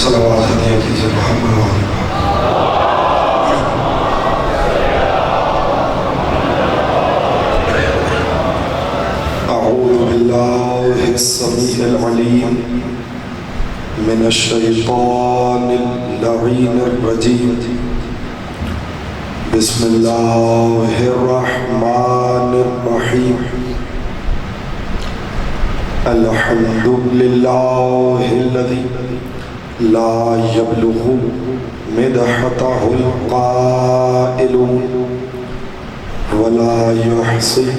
صلوات ہدیہ کیجئے محمد و آل محمد۔ اعوذ باللہ السمیع العلیم من الشیطان اللعین الرجیم، بسم اللہ الرحمن الرحیم۔ الحمد للہ الذی لا یبلغ مدحتہ القائلون ولا یحصی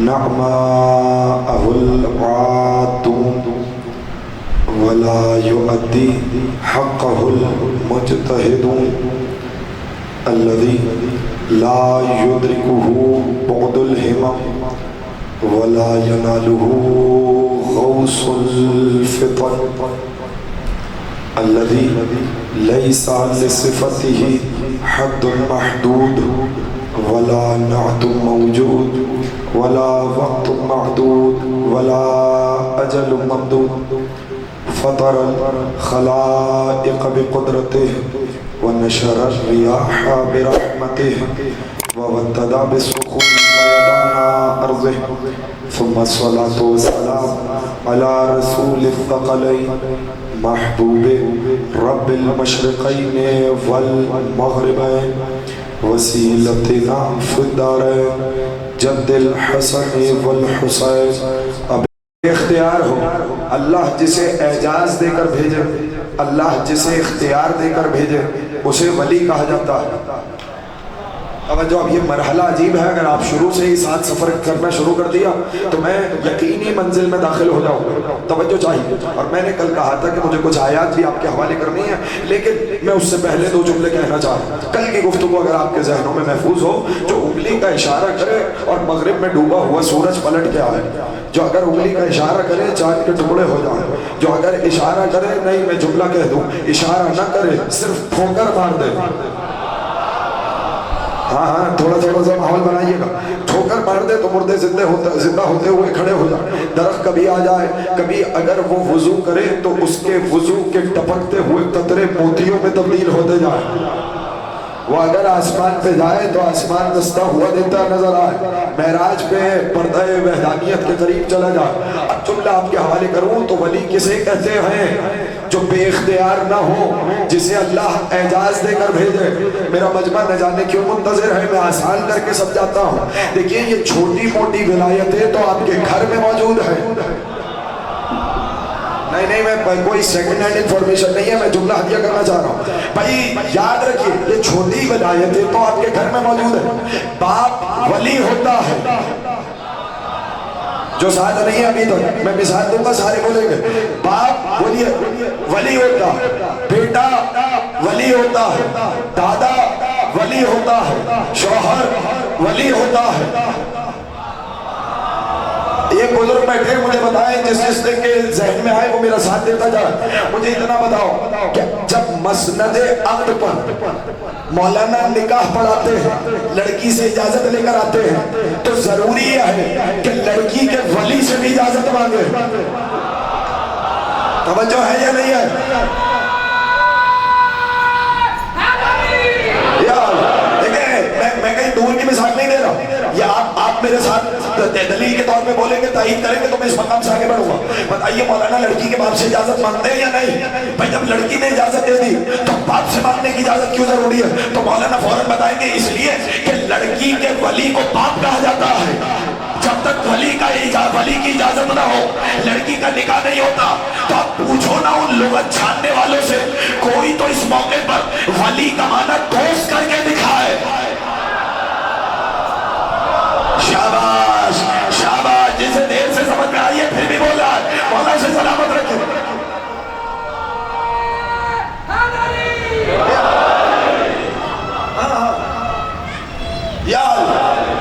نعماءہ العادون ولا یؤدی حقہ المجتہدون الذی لا یدرکہ بعد الہمم ولا ینالہ غوث الفطن الذي ليس لصفته حد محدود ولا نعت موجود ولا وقت معدود ولا أجل ممدود فطر الخلائق بقدرته ونشر الرياح برحمته وودد بالسخون ميدان أرضه ثم الصلاة والسلام على رسول الثقلين محبوب رب المشرقین والمغربین وسیلتنا فی الدارین جد الحسن والحسین۔ اب اختیار ہو، اللہ جسے اعجاز دے کر بھیجے، اللہ جسے اختیار دے کر بھیجے اسے ولی کہا جاتا ہے۔ توجہ، اب یہ مرحلہ عجیب ہے، اگر آپ شروع سے ہی ساتھ سفر کرنا شروع کر دیا تو میں یقینی منزل میں داخل ہو جاؤں گا۔ توجہ چاہیے، اور میں نے کل کہا تھا کہ مجھے کچھ آیات بھی آپ کے حوالے کرنی ہے، لیکن میں اس سے پہلے دو جملے کہنا چاہ رہا ہوں۔ کل کی گفتگو اگر آپ کے ذہنوں میں محفوظ ہو، جو انگلی کا اشارہ کرے اور مغرب میں ڈوبا ہوا سورج پلٹ کے آئے، جو اگر انگلی کا اشارہ کرے چاند کے ٹکڑے ہو جائیں، جو اگر اشارہ کرے، نہیں میں جملہ کہہ دوں، اشارہ نہ کرے صرف ٹھوکر مار دے، ہاں تھوڑا سا ماحول بنائیے گا، ٹھوکر مار دے تو مردے زندہ ہوتے ہوئے کھڑے ہو جائیں، درخت کبھی آ جائے، کبھی اگر وہ وضو کرے تو اس کے وضو کے ٹپکتے ہوئے قطرے موتیوں میں تبدیل ہوتے جائیں، وہ اگر آسمان پہ جائے تو آسمان رستہ ہوا دیتا نظر آئے، معراج پہ پردہ وحدانیت کے قریب چلا جائے۔ اب جملہ آپ کے حوالے کروں تو ولی کسے کہتے ہیں؟ جو بے اختیار نہ ہو، جسے اللہ اعجاز دے کر بھیجے۔ میرا مجمع نہ جانے کیوں منتظر ہے، میں آسان کر کے سمجھاتا ہوں۔ دیکھیے یہ چھوٹی موٹی ولایتیں تو آپ کے گھر میں موجود ہیں، نہیں میں کوئی سیکنڈ ہینڈ انفارمیشن نہیں ہے، میں جملہ ہدیہ کرنا چاہ رہا ہوں۔ بھائی یاد رکھیے، یہ چھوٹی ولایتیں تو آپ کے گھر میں موجود ہیں۔ باپ ولی ہوتا ہے، جو ساتھ نہیں ہے ابھی تک میں مثال دوں گا، سارے بولیں گے۔ باپ ولی ہوتا ہے، بیٹا ولی ہوتا ہے، دادا ولی ہوتا ہے، شوہر ولی ہوتا ہے۔ یہ بزرگ بیٹھے مجھے بتائیں، جس کے ذہن میں آئے وہ میرا ساتھ دیتا جائے۔ مجھے اتنا بتاؤ کہ جب مسند عقد پر مولانا نکاح پڑھاتے ہیں، لڑکی سے اجازت لے کر آتے ہیں، تو ضروری ہے کہ لڑکی کے ولی سے بھی اجازت مانگے۔ توجہ ہے یا نہیں ہے؟ میں کہیں دور کی مثال نہیں دے رہا، یا آپ میرے ساتھ دلیل کے طور پہ بولیں گے، تائید کریں گے تو میں اس مقام سے آگے بڑھوں گا۔ بتائیے مولانا لڑکی کے باپ سے اجازت مانگتے ہیں یا نہیں؟ بھائی جب لڑکی نے اجازت دے دی تو باپ سے مانگنے کی اجازت کیوں ضروری ہے؟ تو مولانا فوراً بتائیں گے اس لیے کہ لڑکی کے ولی کو باپ کہا جاتا ہے۔ جب تک ولی کی اجازت نہ ہو لڑکی کا نکاح نہیں ہوتا۔ تو آپ پوچھو نا ان لغت جاننے والوں سے، کوئی تو اس موقع پر ولی کا معنی دوست کر کے دکھائے۔ شاباش شاباش، جسے دیر سے سمجھ میں آئیے پھر بھی بول رہا ہے، مولا سے سلامت رکھے۔ یا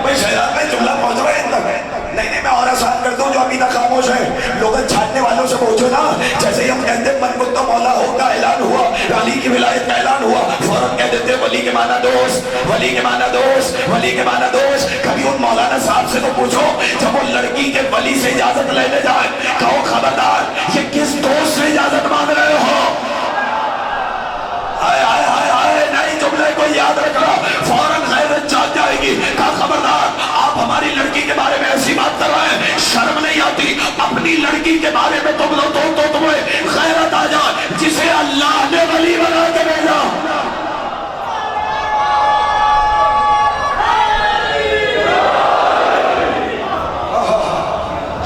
میں شہرات میں جملہ پہنچ رہے ہیں تک، نہیں میں اور آسان کر دوں، جو ابھی تک خاموش ہے لوگوں چھاننے والوں سے پوچھو نا، جیسے ہم کہتے ہیں من مطلب مولا ہو کا اعلان ہوا، علی کی ولایت کا اعلان ہوا، فوراً کہہ دیتے ولی کے معنی دوست، ولی کے معنی دوست، ولی کے معنی دوست۔ کبھی ان مولانا صاحب سے تو پوچھو جب وہ لڑکی کے ولی سے اجازت لینے جائے، کہو خبردار یہ کس دوست سے اجازت مانگ رہے ہو؟ اپنی لڑکی کے بارے میں تم لو تو تمہیں غیرت آ جائے، جسے اللہ نے ولی بنا کے بھیجا۔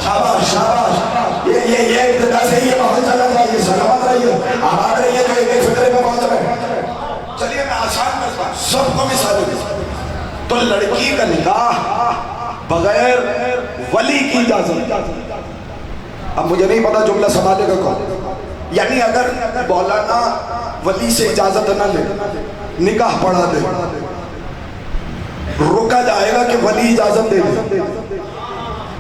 شاباش شاباش، یہ ابتدا سے یہ ماحول چلا رہیے، سلامت رہیے، آباد رہیے، تو ایک فکرے میں پہنچ رہے۔ چلیے میں آسان کرتا ہوں، سب کو مثال دوں۔ تو لڑکی کا نکاح بغیر ولی کی اجازت، اب مجھے نہیں پتا جملہ سنبھالے گا کون، یعنی اگر مولانا ولی سے اجازت نہ لے، نکاح پڑھا دے، روکا جائے گا کہ ولی اجازت دے دے،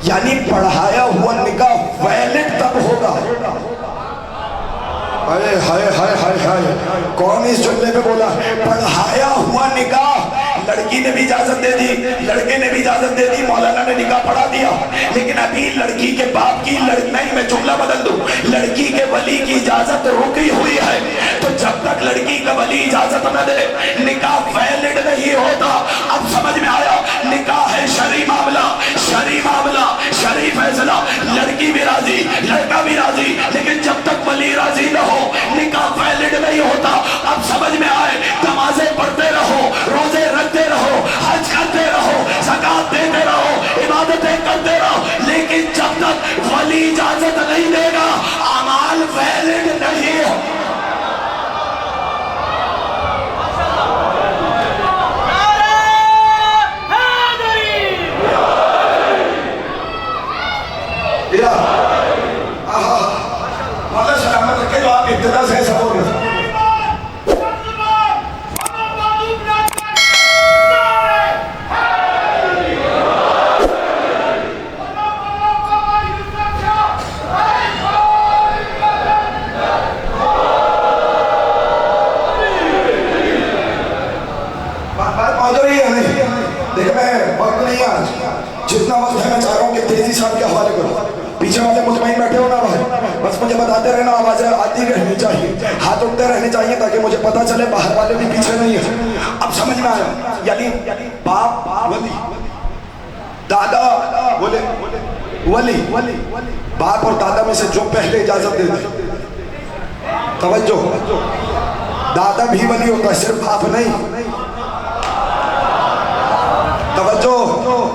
یعنی پڑھایا ہوا نکاح ویلڈ تب ہوگا۔ ہائے ہائے ہائے ہائے ہائے، کون اس جملے پہ بولا؟ پڑھایا ہوا نکاح، لڑکی نے بھی اجازت دے دی، لڑکے نے بھی اجازت دے دی، مولانا نے نکاح پڑھا دیا، لیکن ابھی لڑکی کے باپ کی نہیں، میں جملہ بدل دوں، لڑکی کے ولی کی اجازت رکی ہوئی ہے، تو جب تک لڑکی کا ولی اجازت نہ دے نکاح ویلڈ نہیں ہوتا۔ اب سمجھ میں آیا؟ نکاح ہے شرعی معاملہ، شرعی معاملہ، شرعی فیصلہ، لڑکی بھی راضی، لڑکا بھی راضی، لیکن جب تک ولی راضی نہ ہو نکاح ویلڈ نہیں ہوتا۔ اب سمجھ میں آئے؟ نمازیں پڑھتے رہو، روزے رکھتے رہو، حج کرتے رہو، زکات دیتے رہو، عبادتیں کرتے رہو، لیکن جب تک ولی اجازت نہیں دے گا اعمال ویلڈ نہیں ہو۔ مولا سلامت رکھے جو آپ ابتدا سے ایسا ہو گئے۔ جتنا وقت ہے میں چاہ رہا ہوں کہ تیزی سے آپ کے حوالے کرو، پیچھے والے مطمئن بیٹھے ہو نا بھائی، بس مجھے بتاتے رہنا، آوازیں آتی رہنی چاہیے، ہاتھ اٹھتے رہنے چاہیے تاکہ مجھے پتا چلے باہر والے بھی پیچھے نہیں ہیں۔ اب سمجھ میں آیا؟ یعنی باپ ولی، دادا ولی، باپ اور دادا میں سے جو پہلے اجازت دے دے، توجہ، دادا بھی ولی ہوتا ہے، صرف باپ نہیں۔ توجہ،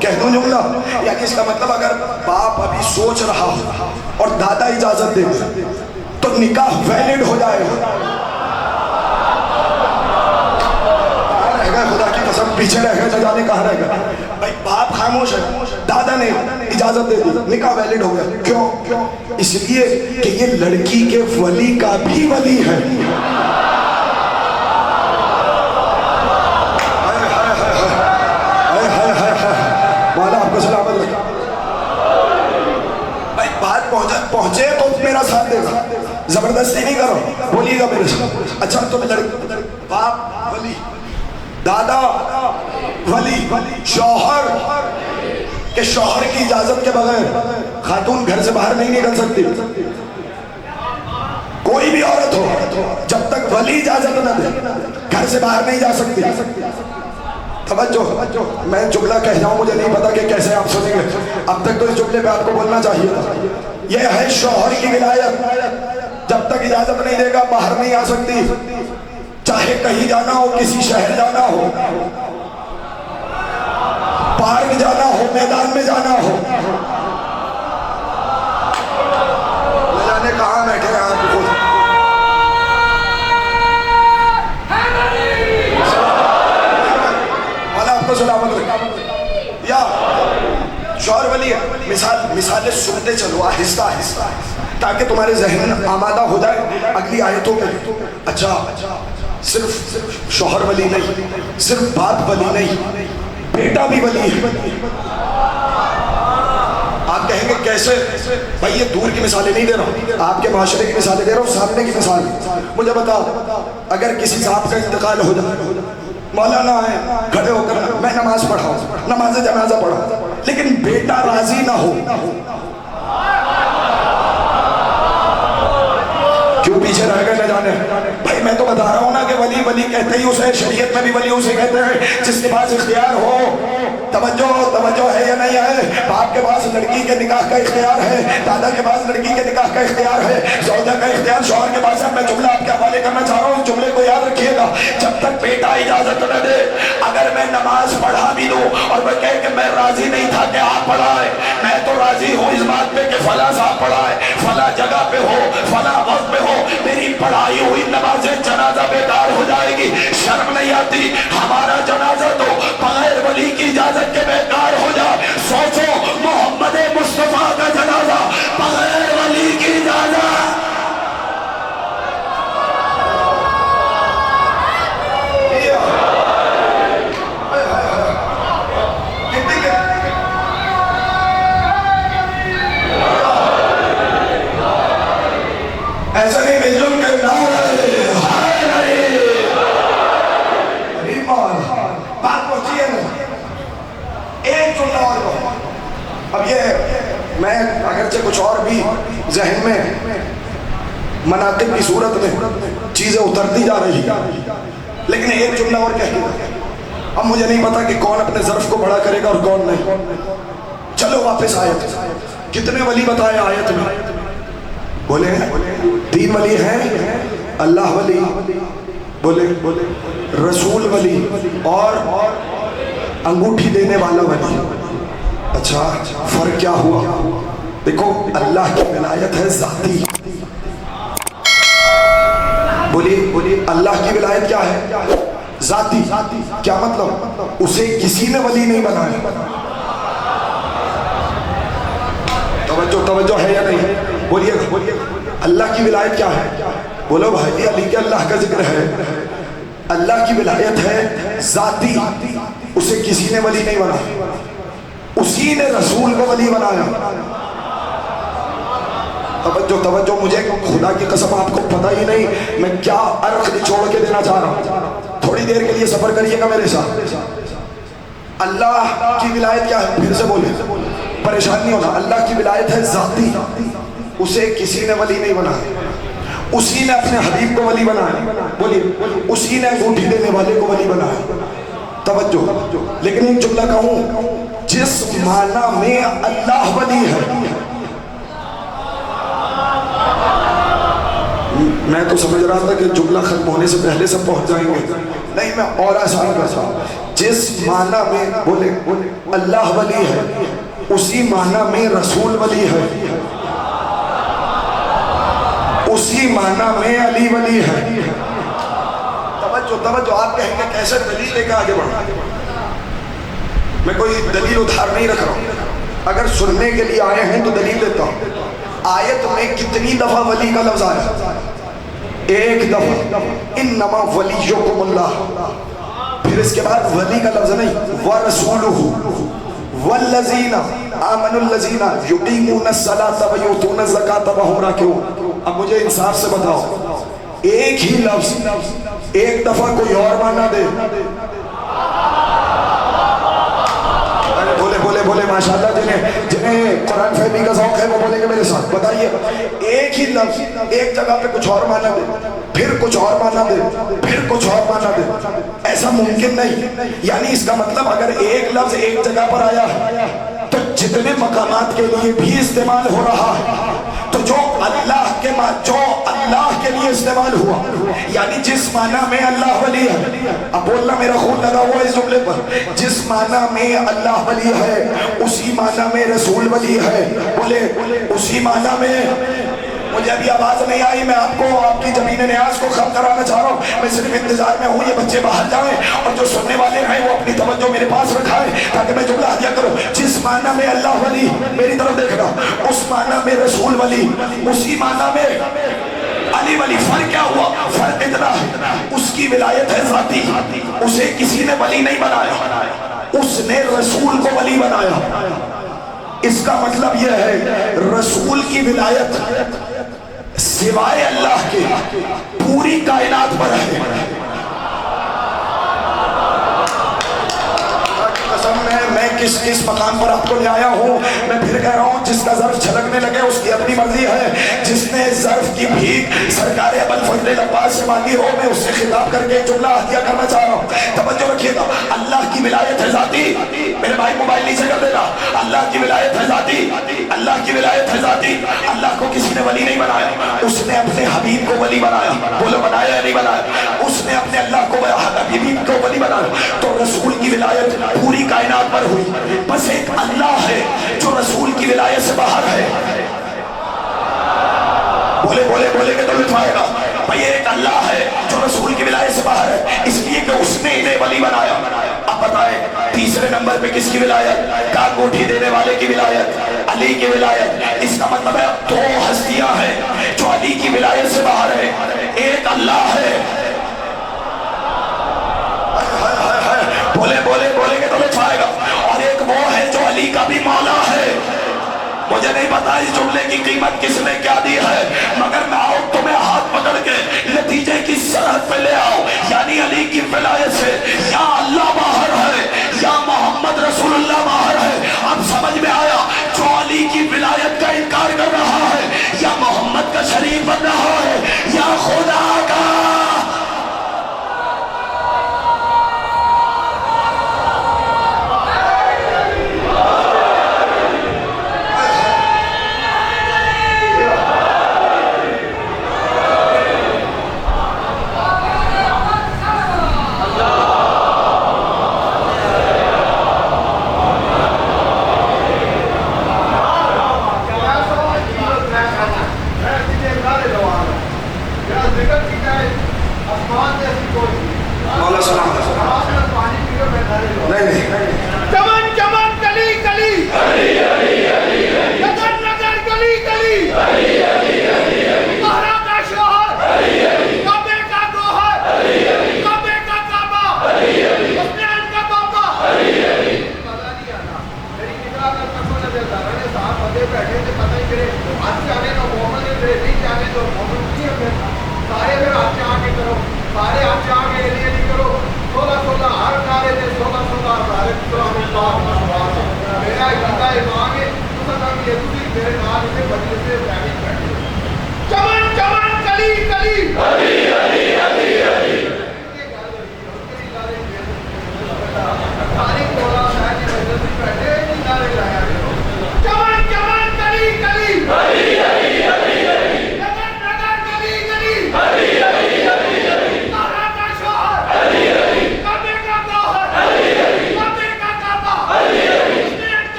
کہہ دوں جملہ، یعنی اس کا مطلب اگر باپ ابھی سوچ رہا ہو اور دادا اجازت دے دے تو نکاح ویلڈ ہو جائے گا۔ رہ گئے خدا کی قسم، پیچھے رہ گئے، نہ جانے کہاں رہ گئے بھائی۔ باپ خاموش ہے، دادا نے اجازت دے دی، نکاح ویلڈ ہو گیا۔ کیوں؟ اس لیے کہ یہ لڑکی کے ولی کا بھی ولی ہے۔ مولا آپ کو سلامت رکھا۔ بھائی بات پہنچے تو میرا ساتھ دے گا، زبردستی نہیں کرو، بولیے گا میرے ساتھ۔ اچھا تو باپ ولی، دادا ولی، شوہر کہ شوہر کی اجازت کے بغیر خاتون گھر سے باہر نہیں نکل سکتی، کوئی بھی عورت ہو، جب تک ولی اجازت نہ دے گھر سے باہر نہیں جا سکتی۔ توجہ، میں جملہ کہہ رہا ہوں، مجھے نہیں پتا کہ کیسے آپ سنیں گے، اب تک تو اس جملے پہ آپ کو بولنا چاہیے تھا۔ یہ ہے شوہر کی ولایت، جب تک اجازت نہیں دے گا باہر نہیں آ سکتی، چاہے کہیں جانا ہو، کسی شہر جانا ہو، پارک جانا ہو، میدان میں جانا ہو، نہ جانے کہاں بیٹھے ہیں آپ کو۔ سلامت رکھا یا شوہر ولی ہے۔ مثالیں سنتے چلو آہستہ آہستہ تاکہ تمہارے ذہن آمادہ ہو جائے اگلی آیتوں میں۔ اچھا، صرف شوہر ولی نہیں، صرف باپ ولی نہیں، بیٹا بھی ولی ہے۔ آپ کہیں گے کیسے؟ بھائی یہ دور کی مثالیں نہیں دے رہا ہوں، آپ کے معاشرے کی مثالیں دے رہا ہوں، سامنے کی مثال۔ مجھے بتاؤ، اگر کسی صاحب کا انتقال ہو جائے، مولانا ہے، کھڑے ہو کر میں نماز پڑھاؤں، نماز جنازہ پڑھاؤں، لیکن بیٹا راضی نہ ہو، کیوں پیچھے رہ گئے نہ جانے؟ بھائی میں تو بتا رہا ہوں نا کہ ولی کہتے ہی اسے، شریعت میں بھی ولی اسے کہتے ہیں جس کے پاس اختیار ہو توجہ ہے یا نہیں ہے؟ باپ کے پاس لڑکی کے نکاح کا اختیار ہے، دادا کے پاس لڑکی کے نکاح کا اختیار ہے، زوجہ کا اختیار شوہر کے پاس ہے۔ میں جملہ آپ کے حوالے کرنا چاہ رہا ہوں، اس جملے کو یاد رکھیے گا۔ جب تک بیٹا اجازت نہ دے، اگر میں نماز پڑھا بھی دوں اور وہ کہے کہ میں راضی نہیں تھا کہ آپ پڑھائے، میں تو راضی ہوں اس بات پہ کہ فلاں صاحب پڑھائے، فلاں جگہ پہ ہو، فلاں وقت پہ ہو، میری پڑھائی ہوئی نماز جنازہ بیکار ہو جائے گی، شرم نہیں آتی؟ ہمارا جنازہ تو بغیر ولی کی اجازت کے بیکار ہو جائے۔ سوچو محمد مصطفیٰ کا جنازہ بغیر ولی کی اجازت۔ ایسا نہیں مل جل کے بات پہنچی ہے نا۔ ایک جملہ اور کہو۔ اب یہ میں اگرچہ کچھ اور بھی ذہن میں مناقب کی صورت میں چیزیں اترتی جا رہی ہیں، لیکن ایک جملہ اور کہہ دوں۔ اب مجھے نہیں پتا کہ کون اپنے ظرف کو بڑا کرے گا اور کون نہیں۔ چلو واپس آیت، کتنے ولی بتائے آیت میں؟ بولے 3 ولی ہیں، اللہ ولی، بولے رسول ولی اور انگوٹھی دینے والا ولی۔ اچھا فرق کیا ہوا؟ دیکھو اللہ کی ولایت ہے ذاتی۔ بولیے اللہ کی ولایت کیا ہے؟ ذاتی۔ کیا مطلب؟ اسے کسی نے ولی نہیں بنایا۔ توجہ ہے یا نہیں؟ بولیے اللہ کی ولایت کیا ہے؟ بولو بھائی، علی کے اللہ کا ذکر ہے۔ اللہ کی ولایت ہے ذاتی، اسے کسی نے ولی نہیں بنایا، اسی نے رسول کو ولی بنایا۔ توجہ مجھے خدا کی قسم آپ کو پتہ ہی نہیں میں کیا عرق نچوڑ کے دینا چاہ رہا ہوں۔ تھوڑی دیر کے لیے سفر کریے گا میرے ساتھ۔ اللہ کی ولایت کیا ہے؟ پھر سے بولے، پریشان نہیں ہونا۔ اللہ کی ولایت ہے ذاتی، اسے کسی نے ولی نہیں بنایا، اسی نے اپنے حبیب کو ولی بنایا۔ بولیے اسی نے انگوٹھی دینے والے کو ولی بنایا۔ توجہ، لیکن ایک جملہ کہوں، جس معنی میں اللہ ولی ہے، میں تو سمجھ رہا تھا کہ جملہ ختم ہونے سے پہلے سب پہنچ جائیں گے، نہیں میں اور آسان کرتا ہوں۔ جس معنی میں بولے اللہ ولی ہے، اسی معنی میں رسول ولی ہے، اسی معنی میں علی ولی ہے۔ توجہ، آپ کہیں گے کیسے دلیل لے کے آگے بڑھا؟ میں کوئی دلیل ادھار نہیں رکھ رہا ہوں، اگر سننے کے لیے آئے ہیں تو دلیل دیتا ہوں۔ آیت میں کتنی دفعہ ولی کا لفظ آیا؟ ایک دفعہ، انما ولیکم اللہ۔ پھر اس کے بعد ولی کا لفظ نہیں، وَرَسُولُهُ وَالَّذِينَ آمَنُوا الَّذِينَ يُقِيمُونَ الصَّلَاةَ وَيُؤْتُونَ الزَّكَاةَ وَهُمْ راكعون۔ اب مجھے انصاف سے بتاؤ، ایک ہی لفظ ایک دفعہ کوئی اور معنی دے، بولے ماشاءاللہ، جنہیں قرآن فہمی کا ذوق ہے وہ بولیں گے میرے ساتھ۔ بتائیے، ایک ہی لفظ ایک جگہ پہ کچھ اور معنی دے، پھر کچھ اور معنی دے، پھر کچھ اور معنی دے، ایسا ممکن نہیں۔ یعنی اس کا مطلب اگر ایک لفظ ایک جگہ پر آیا ہے تو جتنے مقامات کے لیے بھی استعمال ہو رہا ہے، تو جو اللہ کے لیے استعمال ہوا، یعنی جس معنی میں اللہ ولی ہے، اب بولنا میرا خون لگا ہوا اس جملے پر، جس معنی میں اللہ ولی ہے اسی معنی میں رسول ولی ہے۔ بولے اسی معنی میں۔ مجھے ابھی آواز نہیں آئی، میں آپ کو آپ کی زمین نیاز کو ختم کرانا چاہ رہا ہوں۔ میں صرف انتظار میں ہوں یہ بچے باہر جائیں اور جو سننے والے ہیں وہ اپنی توجہ میرے پاس رکھائیں تاکہ میں جملہ ہدیہ کروں۔ جس معنی میں اللہ ولی، میری طرف دیکھنا، اس معنی میں رسول ولی، اسی معنی میں علی ولی۔ فرق کیا ہوا؟ فرق اتنا ہے، اس کی ولایت ہے ذاتی، اسے کسی نے ولی نہیں بنایا، اس نے رسول کو ولی بنایا۔ اس کا مطلب یہ ہے رسول کی ولایت سوائے اللہ کے پوری کائنات پر ہے۔ قسم میں کس مقام پر آپ کو لے آیا ہوں، میں پھر کہہ رہا ہوں، جس کا ظرف طرف چھلکنے لگے، اس کی اپنی مرضی ہے۔ جس نے ظرف کی بھیک سرکار ابوالفضل عباس سے مانگی ہو، میں اس سے خطاب کر کے جملہ عطیہ کرنا چاہ رہا ہوں، توجہ رکھیے گا۔ اللہ کی ولایت ہے ذاتی، میرے بھائی موبائل نیچے کر دینا، اللہ کی ولایت ہے ذاتی، اللہ کی ولایت ہے ذاتی۔ اللہ کو کسی نے ولی نہیں بنایا، اس نے اپنے حبیب کو ولی بنایا، بولو بنایا یا نہیں بنایا؟ اس نے اپنے اللہ کو حبیب کو ولی بنایا۔ تو رسول کی ولایت پوری کائنات پر ہوئی، بس ایک اللہ ہے جو رسول کی ولایت سے باہر ہے۔ بولے بولے بولے کہ تو لٹھائے گا بھئی، ایک اللہ ہے جو رسول کی ولایت سے باہر ہے، اس لیے کہ اس نے انہیں ولی بنایا۔ اب بتائیں تیسرے نمبر پہ کس کی ولایت؟ کانگوٹھی دینے والے کی ولایت، علی کی ولایت۔ اس کا مطلب ہے دو ہستیاں ہیں جو علی کی ولایت سے باہر ہے، ایک اللہ ہے، بولے بولے بولے کہ تو لٹھائے گا، اور ایک وہ ہے جو علی کا بھی مولا ہے۔ مجھے نہیں پتا اس جملے کی قیمت کس نے کیا دی ہے، مگر میں آؤں تمہیں ہاتھ پکڑ کے نتیجے کی سرحد پہ لے آؤ، یعنی علی کی ولایت سے یا اللہ باہر ہے یا محمد رسول اللہ باہر ہے۔ اب سمجھ میں آیا، جو علی کی ولایت کا انکار کر رہا ہے یا محمد کا شریک بن رہا ہے یا خدا کا۔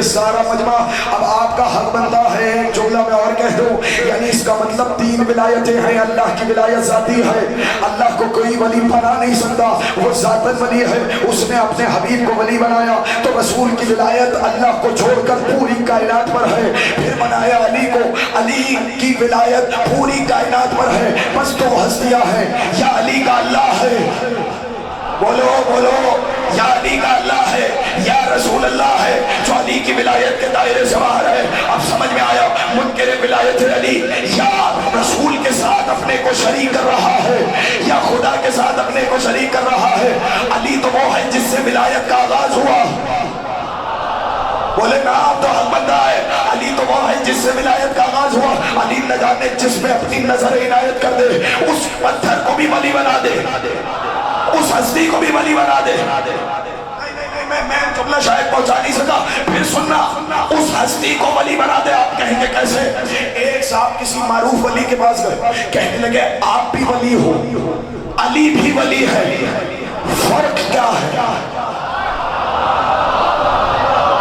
سارا مجمع اب آپ کا حق بنتا ہے ایک جملہ میں اور کہہ دوں، یعنی اس کا مطلب تین ولایتیں ہیں۔ اللہ کی ولایت ذاتی ہے، اللہ کو کوئی ولی بنا نہیں سکتا، وہ ذاتاً ولی ہے، اس نے اپنے حبیب کو ولی بنایا۔ تو رسول کی ولایت اللہ کو چھوڑ کر پوری کائنات پر ہے، پھر بنایا علی کو، علی کی ولایت پوری کائنات پر ہے۔ بس دو ہستیاں ہیں، یا علی کا اللہ ہے، بولو بولو، یا علی کا اللہ ہے یا رسول اللہ ہے جو علی کی ولایت کے دائرے سے باہر ہے۔ اب سمجھ میں آیا، منکر ولایت علی یا رسول کے ساتھ اپنے کو شریک کر رہا ہے یا خدا کے ساتھ اپنے کو شریک کر رہا ہے۔ علی تو وہ ہے جس سے ولایت کا آغاز ہوا، بولے نا آپ تو حق بندہ ہے، علی تو وہ ہے جس سے ولایت کا آغاز ہوا۔ علی نہ جانے جس میں اپنی نظر عنایت کر دے، اس پتھر کو بھی ولی بنا دے، اس ہستی کو بھی ولی بنا دے۔ میں جملہ شاید پہنچا نہیں سکا، پھر سننا، اس ہستی کو ولی بنا دے۔ آپ کہیں گے کیسے؟ ایک صاحب کسی معروف ولی کے پاس گئے، کہنے لگے آپ بھی ولی ہو، علی بھی ولی ہے، فرق کیا ہے؟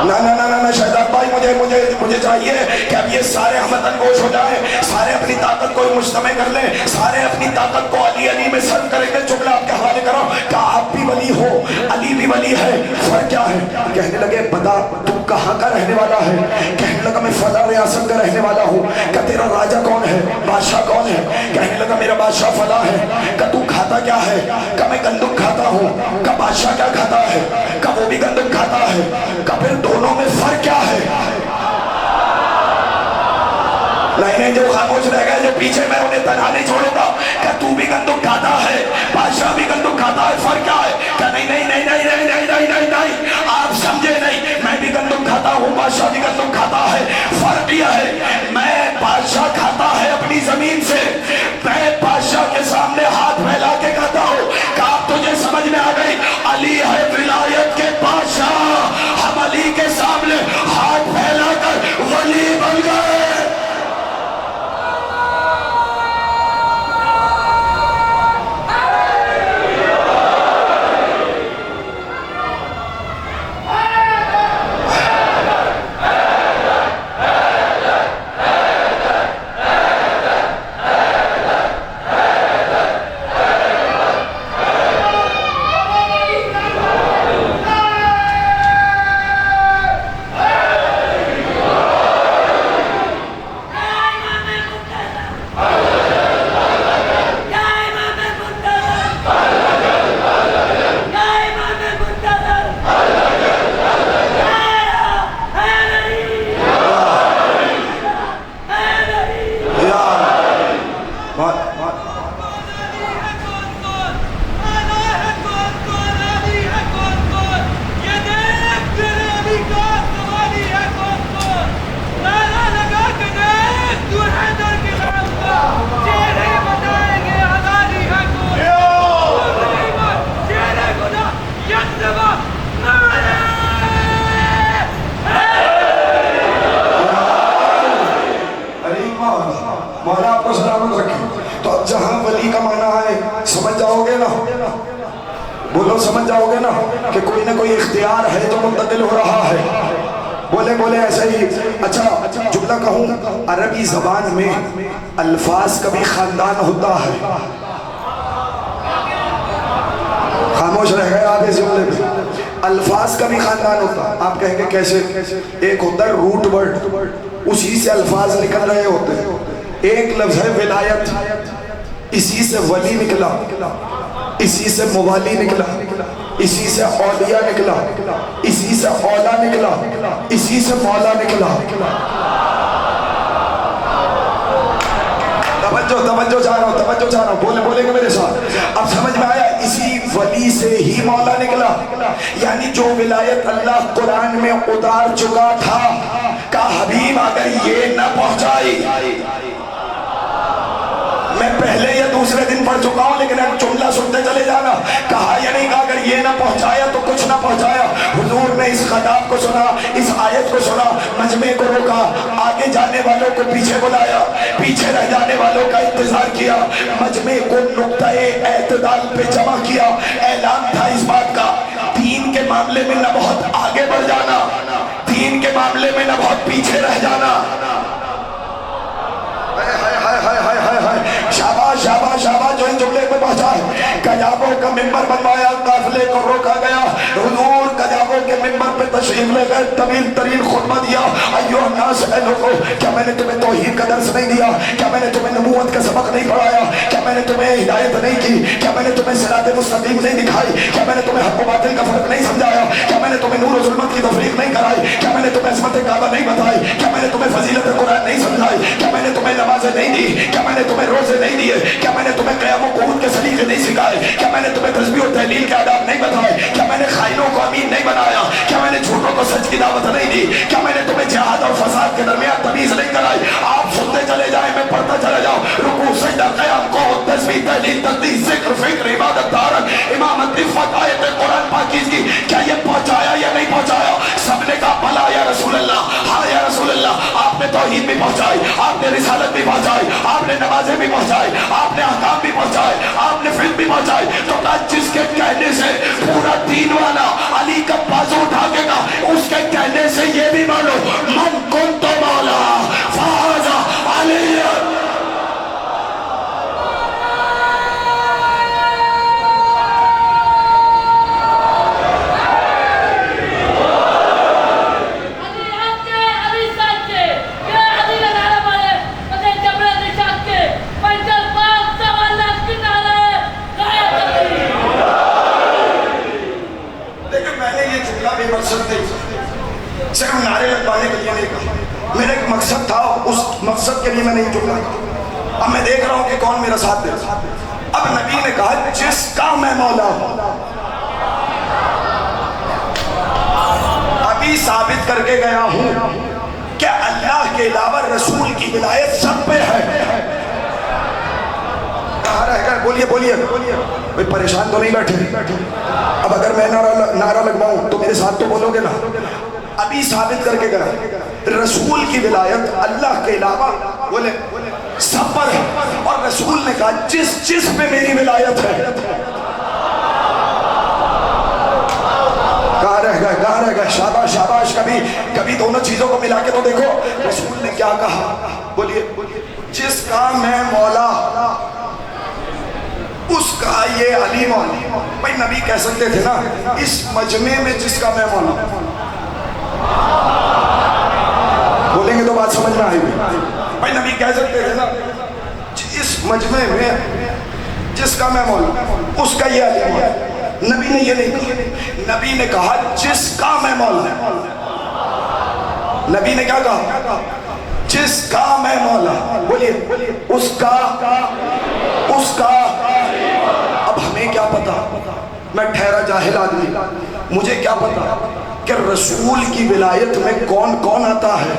نہ شہزاد بھائی مجھے مجھے چاہیے کہ اب یہ سارے ہمتن گوش ہو جائیں، سارے اپنی طاقت کو مجتمع کر لیں، سارے اپنی طاقت کو علی علی میں سرد کریں گے. جملہ آپ کے حوالے کرو کہ آپ بھی ولی ہو، علی بھی ولی ہے، فرق کیا ہے؟ کہنے لگے بتا تم کہاں کا رہنے والا ہے؟ کہنے لگا میں فلاں ریاست کا رہنے والا ہوں. کہ تیرا راجہ کون ہے؟ بادشاہ کون ہے؟ کہنے لگا میرا بادشاہ فلاں ہے. کہ تو کھاتا کیا ہے؟ کہ میں گندم کھاتا ہوں. کہ بادشاہ کیا کھاتا ہے؟ کہ وہ بھی گندم کھاتا ہے. کہ پھر دونوں میں فرق کیا ہے؟ نہیں جو خاموش رہ گئے جو پیچھے، میں انہیں تنہا نہیں چھوڑوں گا. کہ تو بھی گندم کھاتا ہے، بادشاہ بھی گندم کھاتا ہے، فرق کیا ہے؟ کہ نہیں آپ سمجھے نہیں، میں بھی گندم کھاتا ہوں، بادشاہ بھی گندم کھاتا ہے. فرق یہ ہے میں بادشاہ کھاتا ہے اپنی زمین سے، میں بادشاہ کے سامنے ہاتھ پھیلا کے کھاتا ہوں. کہ آپ تجھے سمجھ میں آ گئی علی ہے ولایت کے بادشاہ، ہم علی کے سامنے ہاتھ پھیلا کر ولی بن گئے. مولا آپ کو سلامت رکھے. تو اب جہاں ولی کا معنی ہے سمجھ جاؤ گے نا، بولو سمجھ جاؤ گے نا کہ کوئی نہ کوئی اختیار ہے جو منتقل ہو رہا ہے. بولے ایسے ہی. اچھا جملہ کہوں، عربی زبان میں الفاظ کا بھی خاندان ہوتا ہے. خاموش رہ گئے آدھے جملے میں. الفاظ کا بھی خاندان ہوتا ہے. آپ کہیں گے کیسے؟ ایک ہوتا ہے روٹ ورڈ، اسی سے الفاظ نکل رہے ہوتے ہیں. ایک لفظ ہے ولایت، اسی سے ولی نکلا، اسی سے موالی نکلا، اسی سے اولیاء نکلا، اسی سے اولا نکلا، اسی سے مولا نکلا. توجہ چاہ رہا ہوں، بولے گے میرے ساتھ. اب سمجھ میں آیا؟ اسی ولی سے ہی مولا نکلا. یعنی جو ولایت اللہ قرآن میں اتار چکا تھا، کہ حبیب اگر یہ نہ پہنچائی، میں پہلے یا دوسرے دن پڑھ چکا ہوں لیکن ایک جملہ سنتے چلے جانا. کہا یعنی کہ اگر یہ نہ پہنچایا تو کچھ نہ پہنچایا. حضور نے اس خطاب کو سنا، اس آیت کو سنا، مجمع کو روکا، آگے جانے والوں کو پیچھے بلایا، پیچھے رہ جانے والوں کا انتظار کیا، مجمع کو نقطہ اعتدال پہ جمع کیا. اعلان تھا اس بات کا، دین کے معاملے میں نہ بہت آگے بڑھ جانا، دین کے معاملے میں نہ بہت پیچھے رہ جانا. شاباش شاباش شاباش جو ان جملے پہ پہنچا ہے. کجابوں کا ممبر بنوایا، قافلے کو روکا گیا، حضور کجابوں کے ممبر پہ تشریف لے گئے، طویل ترین خطبہ دیا. ایوہ الناس اے لوگو، کیا میں نے تمہیں توحید کا درس نہیں دیا؟ کیا میں نے تمہیں نبوت کا سبق نہیں پڑھایا؟ کیا میں نے تمہیں ہدایت نہیں کی؟ کیا میں نے تمہیں صراط مستقیم نہیں دکھائی؟ کیا میں نے تمہیں حق و باطل کا فرق نہیں سمجھایا؟ کیا میں نے تمہیں نور و ظلمت کی تفریق نہیں کرائی؟ کیا میں نے تمہیں عظمت کعبہ نہیں بتائی؟ کیا میں نے تمہیں فضیلت قرآن نہیں سمجھائی؟ کیا میں نے تمہیں نمازیں نہیں دی؟ کیا میں نے تمہیں روزے نہیں دیے؟ کیا میں نے تمہیں قیام و قعود کے سلیقے نہیں سکھائے؟ کیا میں نے تمہیں تسبیح و تحلیل کے آداب نہیں بتائے؟ کیا میں نے خائنوں کو امین نہیں بنایا؟ کیا میں نے جھوٹوں کو سچ کی دعوت نہیں دی؟ کیا میں نے تمہیں جہاد اور فساد کے درمیان تمیز نہیں کرائی؟ آپ سنتے چلے جائیں، میں پڑھتا چلا جاؤں. رکوع سجدہ قیام قعود تسبیح تحلیل تقدیس ذکر فکر عبادت دارت امامت عفت آیت قرآن پاکیزگی، کیا یہ پہنچایا یا نہیں پہنچایا؟ سب نے کہا بھلا یا رسول اللہ، ہاں یا رسول اللہ. آپ نے توحید بھی پہنچائی، آپ نے رسالت بھی پہنچائی، آپ نے نمازیں بھی پہنچائی، آپ نے احکام بھی پہنچائے، آپ نے فقہ بھی پہنچائی. تو جس کے کہنے سے پورا دین والا علی کا بازو اٹھا کے گا، اس کے کہنے سے یہ بھی مانو من کن جملہ. اب میں دیکھ رہا ہوں کہ کون میرا ساتھ دے. اب نبی نے کہا جس کا میں مولا ہوں. ابھی ثابت کر کے گیا ہوں کہ اللہ کے علاوہ رسول کی ولایت سب پہ ہے. کہاں رہ گئے؟ بولیے بولیے بھئی پریشان تو نہیں بیٹھے؟ اب اگر میں نعرہ لگواؤں تو میرے ساتھ تو بولو گے نا. ابھی ثابت کر کے گیا رسول کی ولایت اللہ کے علاوہ بولے سب پر ہے. اور رسول نے کہا جس پہ میری ولایت ہے. کہاں رہ گئے؟ شاباش شاباش. کبھی دونوں چیزوں کو ملا کے تو دیکھو. رسول نے کیا کہا؟ بولیے جس کا میں مولا اس کا یہ علی مولا. بھائی نبی کہہ سکتے تھے نا اس مجمع میں جس کا میں مولا. بولیں گے تو بات سمجھ میں آئے گی. بھائی نبی کہہ سکتے تھے نا اس مجمع میں جس کا میں مولا اس کا یہ علی مولا. نبی نے یہ نہیں کہا. نبی نے کہا جس کا میں مولا. نبی نے کیا کہا؟ جس کا میں مولا. بولیے اس کا. اب ہمیں کیا پتا؟ میں ٹھہرا جاہل آدمی, مجھے کیا پتا کہ رسول کی ولایت میں کون کون آتا ہے؟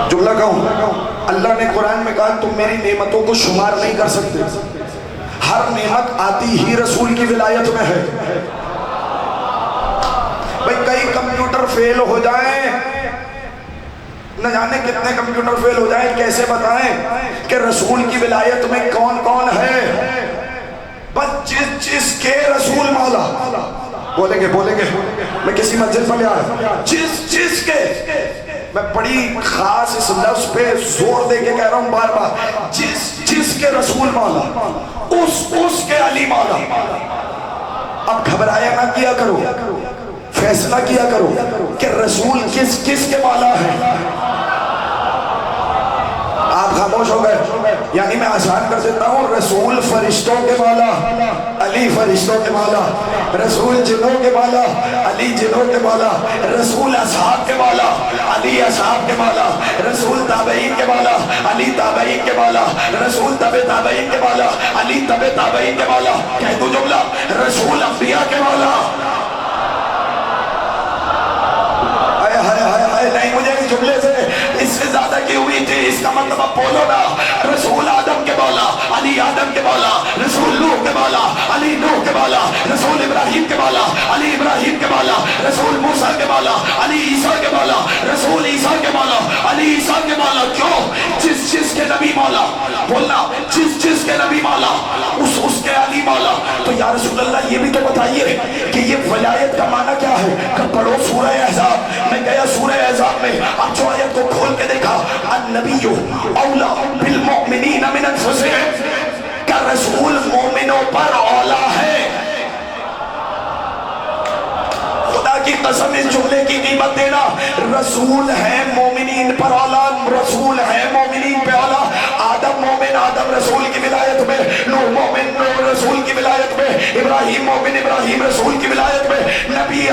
جملہ کہوں, اللہ نے قرآن میں کہا تم میری نعمتوں کو شمار نہیں کر سکتے. ہر نعمت آتی ہی رسول کی ولایت میں ہے. بھئی کئی کمپیوٹر فیل ہو جائیں, نہ جانے کتنے کمپیوٹر فیل ہو جائیں, کیسے بتائیں کہ رسول کی ولایت میں کون کون ہے؟ بس جس کے رسول مولا. بولیں گے میں کسی مسجد پر آیا جس کے. میں بڑی خاص اس لفظ پہ زور دے کے کہہ رہا ہوں بار بار, جس کے رسول مولا اس کے علی مولا. اب گھبرایا نہ کیا کرو, فیصلہ کیا کرو کہ رسول کس کے مولا ہے. آپ خاموش ہو گئے. یعنی میں آسان کر دیتا ہوں, رسول فرشتوں کے مولا, علی فرشتوں کے مولا. رسول جنوں کے مولا, علی جنوں کے مولا. رسول اصحاب کے مولا, علی اصحاب کے مولا. رسول تابعین کے مولا, علی تابعین کے مولا. رسول تابعین کے مولا, علی تابعین کے مولا. کہہ دو جملہ, رسول انبیاء کے مولا. نہیں مجھے اس جملے سے اس سے زیادہ کی ہوئی تھی. اس کا مطلب اب بولو نا, رسول آدم کے مولا, علی آدم کے مولا. رسول نوح کے مولا, علی نوح کے مولا. رسول ابراہیم کے مولا, علی ابراہیم کے مولا. رسول موسیٰ کے مولا, علی عیسیٰ کے مولا. رسول عیسیٰ کے مولا, علی عیسیٰ کے مولا. کیوں؟ جس کے نبی مولا. بولنا جس کے نبی مولا اس کے علی مولا. تو یا رسول اللہ یہ بھی تو بتائیے کہ یہ ولایت کا معنی کیا ہے؟ کہ پڑھو سورہ احزاب. میں گیا سورہ احزاب میں, اب جو آیت کو کھول کے دیکھا, النبی اولا بالمؤمنین من انفسہم, کہ رسول مومنوں پر اولا ہے. خدا کی قسم اس جملے کی قیمت دینا. رسول ہے مومنین پر اولا, رسول ہے مومنین پہ اولا. آدم مومن, آدم رسول کی ولایت میں. نوح مومن, نوح رسول کی ولایت میں. ابراہیم مومن, ابراہیم رسول کی ولایت میں. نبی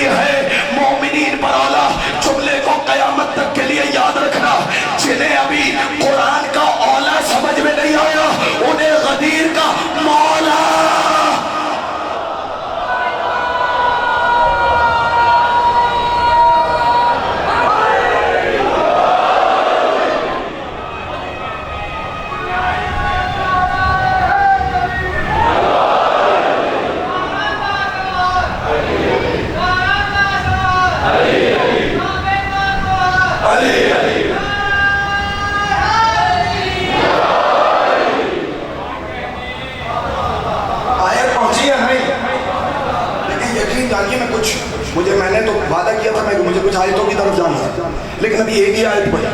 ہے مومنین پر اولا. جملے کو قیامت تک کے لیے یاد رکھنا. جنہیں ابھی قرآن کا اولا سمجھ میں نہیں آیا, انہیں غدیر کا مولا. میں نے تو وعدہ کیا تھا مجھے کچھ آیتوں کی طرف جانا ہے, لیکن ابھی ایک ہی آیت پڑھی,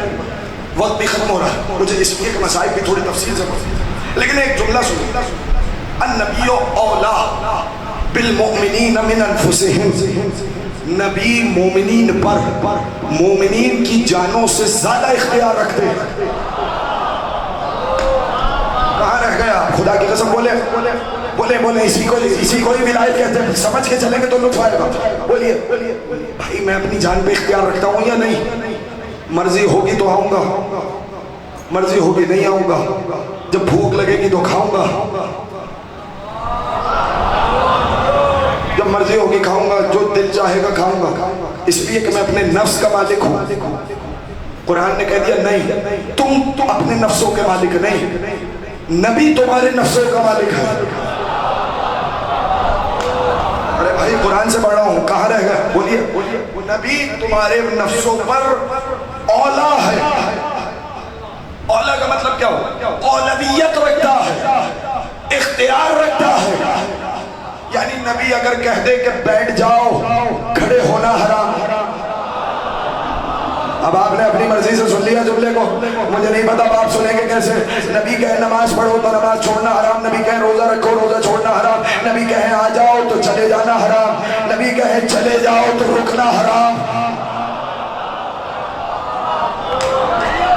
وقت بھی ختم ہو رہا ہے. مجھے اس لیے کہ مسائل بھی تھوڑی تفصیل سے پڑھی, لیکن ایک جملہ سنو, النبی اولا بالمؤمنین من انفسہم. نبی مومنین پر, مومنین کی جانوں سے زیادہ اختیار رکھتے ہیں. کہاں رہ گیا؟ خدا کی قسم بولے اسی کو ہی ولایت کہتے ہیں. سمجھ کے چلیں گے تو لطف آئے گا. بولیے بھائی میں اپنی جان پہ اختیار رکھتا ہوں یا نہیں؟ مرضی ہوگی تو آؤں گا، مرضی ہوگی نہیں آؤں گا، جب بھوک لگے گی تو کھاؤں گا، جب مرضی ہوگی کھاؤں گا، جو دل چاہے گا کھاؤں گا، اس لیے کہ میں اپنے نفس کا مالک ہوں۔ قرآن نے کہہ دیا نہیں، تم اپنے نفسوں کے مالک نہیں، نبی تمہارے نفسوں کا مالک ہے۔ ارے بھائی قرآن سے پڑھ رہا ہوں، کہاں رہ گئے؟ بولیے، نبی تمہارے نفسوں پر اولا ہے۔ اولا کا مطلب کیا ہو؟ اولویت رکھتا ہے، اختیار رکھتا ہے۔ یعنی نبی اگر کہہ دے کہ بیٹھ جاؤ، کھڑے ہونا حرام۔ اب آپ نے اپنی مرضی سے سن لیا جملے کو، مجھے نہیں پتا آپ سنیں گے کیسے۔ نبی کہے نماز پڑھو تو نماز چھوڑنا حرام، نبی کہے روزہ رکھو روزہ چھوڑنا حرام، نبی کہے آ جاؤ تو چلے جانا حرام، نبی کہے چلے جاؤ تو رکنا حرام۔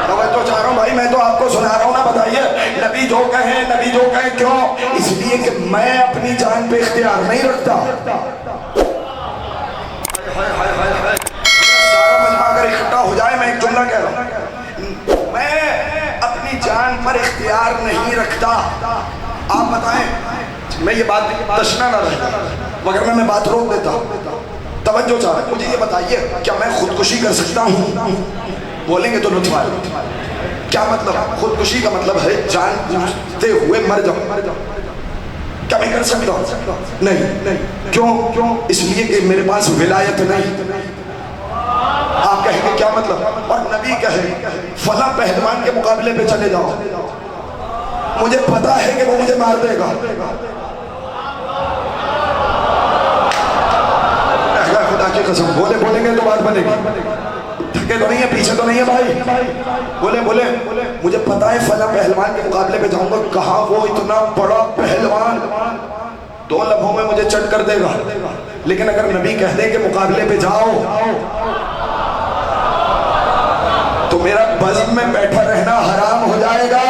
توجہ چاہ رہا ہوں بھائی، میں تو آپ کو سنا رہا ہوں نا، بتائیے نبی جو کہیں کیوں؟ اس لیے کہ میں اپنی جان پہ اختیار نہیں رکھتا۔ سارا مجمع اگر اکٹھا ہو جائے، میں ایک جملہ کہہ رہا ہوں، میں اپنی جان پر اختیار نہیں رکھتا۔ آپ بتائیں، میں یہ بات تشنا نہ رہے مگر میں بات روک دیتا۔ توجہ چاہ رہا ہوں، مجھے یہ بتائیے کیا میں خودکشی کر سکتا ہوں؟ بولیں گے تو لطف آئے۔ کیا مطلب؟ خودکشی کا مطلب ہے جان بوجھتے ہوئے مر جاؤ۔ کیا میں کر سکتا ہوں؟ نہیں۔ کیوں؟ اس لیے کہ میرے پاس ولایت نہیں۔ آپ کہیں گے کیا مطلب؟ اور نبی کہے فلاں پہلوان کے مقابلے پہ چلے جاؤ، مجھے پتا ہے کہ وہ مجھے مار دے گا، خدا کی قسم بولیں گے تو بات بنے گی۔ تھکے تو نہیں ہے، پیچھے تو نہیں ہے بھائی؟ بولے مجھے پتا ہے فلاں پہلوان کے مقابلے پہ جاؤں گا، کہاں وہ اتنا بڑا پہلوان 2 لمحوں میں مجھے چٹ کر دے گا۔ لیکن اگر نبی کہہ دے کہ مقابلے پہ جاؤ تو میرا بزم میں بیٹھا رہنا حرام ہو جائے گا۔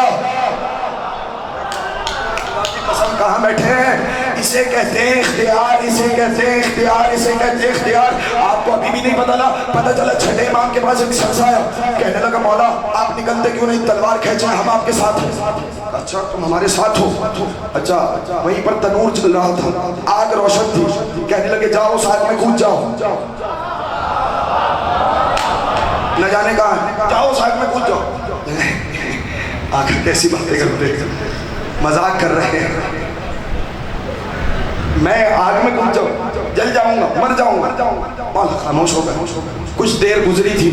قسم کہاں بیٹھے ہیں؟ اسے کہتے ہیں اختیار، اسے کہتے ہیں اختیار، اسے کہتے ہیں اختیار۔ آپ کو ابھی بھی نہیں پتا چلا چھٹے امام کے پاس ایک شخص آیا، کہنے لگا مولا آپ نکلتے کیوں نہیں، تلوار کھینچیں ہم آپ کے ساتھ ہیں۔ اچھا تم ہمارے ساتھ ہو؟ اچھا وہیں پر تنور چل رہا تھا، آگ روشن تھی، کہنے لگے جاؤ اس آگ میں کود جاؤ۔ نہ جانے کہاں ہے، جاؤ اس آگ میں کود جاؤ۔ آخر کیسی باتیں کرتے، مذاق کر رہے ہیں۔ میں آگ میں کود جاؤں، جل جاؤں گا، مر جاؤں گا۔ مولا خاموش ہو گئے۔ کچھ دیر گزری تھی،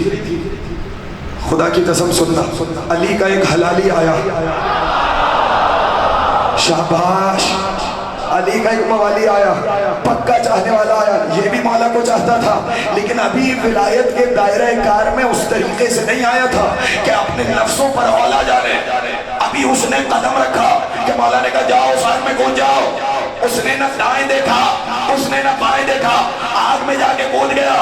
خدا کی قسم سننا، علی کا ایک حلالی آیا، شاباش، علی کا ایک موالی آیا، پکا چاہنے والا آیا، یہ بھی مولا کو چاہتا تھا، لیکن ابھی ولایت کے دائرہ کار میں اس طریقے سے نہیں آیا تھا کہ اپنے نفسوں پر اولا جانے۔ ابھی اس نے قدم رکھا کہ مولا نے کہا جاؤ اس آگ میں کود جاؤ۔ اس نے نہ دائیں دیکھا، اس نے نہ بائیں دیکھا، آگ میں جا کے کود گیا۔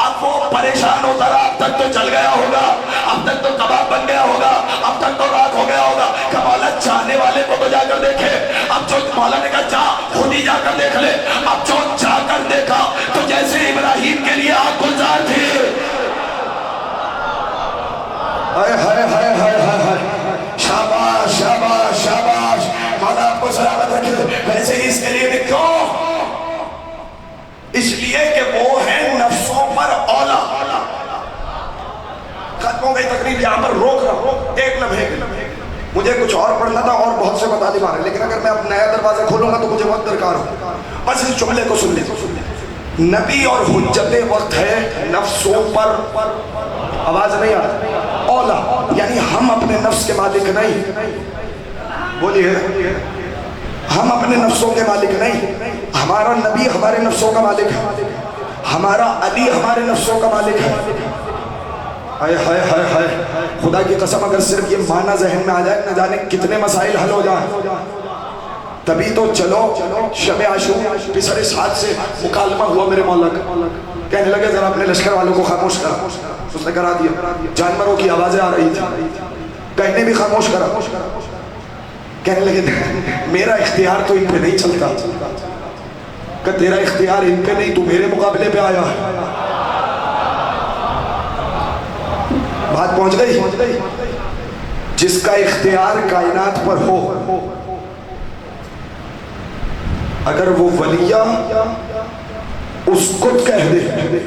اب وہ پریشان ہوتا رہا، اب تک تو جل گیا ہوگا، اب تک تو کباب بن گیا ہوگا، اب تک تو راکھ ہو گیا ہوگا کہ مولا چاہنے والے کو تو جا کر دیکھے۔ اب جو مولا نے کہا جا خود ہی جا کر دیکھ لے، اب جو جا کر دیکھا تو جیسے ابراہیم کے لیے آگ گلزار تھی۔ شاباش شاباش شاباش، مولا آپ کو سلامت رکھے۔ ویسے ہی اس کے لیے بھی کیوں؟ اس لیے کہ وہ ہے نفسوں پر اولا۔ ختم ہو گئی تقریب، یہاں پر روک رہا ہوں ایک لمحے۔ مجھے کچھ اور پڑھنا تھا اور بہت سے مطالب آ رہے ہیں، لیکن اگر میں اب نیا دروازہ کھولوں گا تو مجھے وقت درکار ہو۔ بس اس جملے کو سن لیں، نبی اور حجت وقت ہے نفسوں پر، آواز نہیں آ رہی، اولا، یعنی ہم اپنے نفس کے مالک نہیں۔ بولیے ہم اپنے نفسوں کے مالک نہیں، ہمارا نبی ہمارے نفسوں کا مالک ہے، ہمارا علی ہمارے نفسوں کا مالک ہے۔ ہائے ہائے ہائے ہائے، خدا کی قسم اگر صرف یہ معنی ذہن میں آ جائے نہ جانے کتنے مسائل حل ہو جائیں۔ تبھی تو چلو شب عاشور پسر ساتھ سے مکالمہ ہوا میرے مولا کا، کہنے لگے ذرا اپنے لشکر والوں کو خاموش کرا، اس نے کرا دیا۔ جانوروں کی آوازیں آ رہی تھی، کہنے بھی خاموش کرا، کہنے لگے میرا اختیار تو ان پہ نہیں چلتا، کہ تیرا اختیار ان پہ نہیں، تو میرے مقابلے پہ آیا ہے۔ بات پہنچ گئی؟ جس کا اختیار کائنات پر ہو، اگر وہ ولیہ اس کو کہہ دے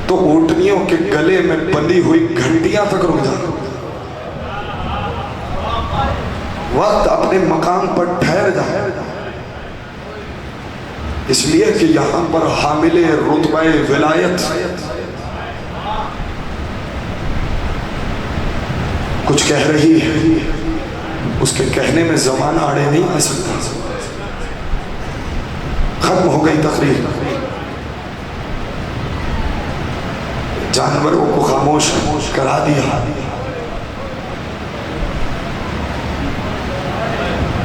تو اونٹنیوں کے گلے میں بندھی ہوئی گھنٹیاں تک رک جائیں، وقت اپنے مقام پر ٹھہر جائے، اس لیے کہ یہاں پر حامل رتبہ ولایت کچھ کہہ رہی ہے، اس کے کہنے میں زبان آڑے نہیں آ سکتا۔ ختم ہو گئی تقریر، جانوروں کو خاموش کرا دیا،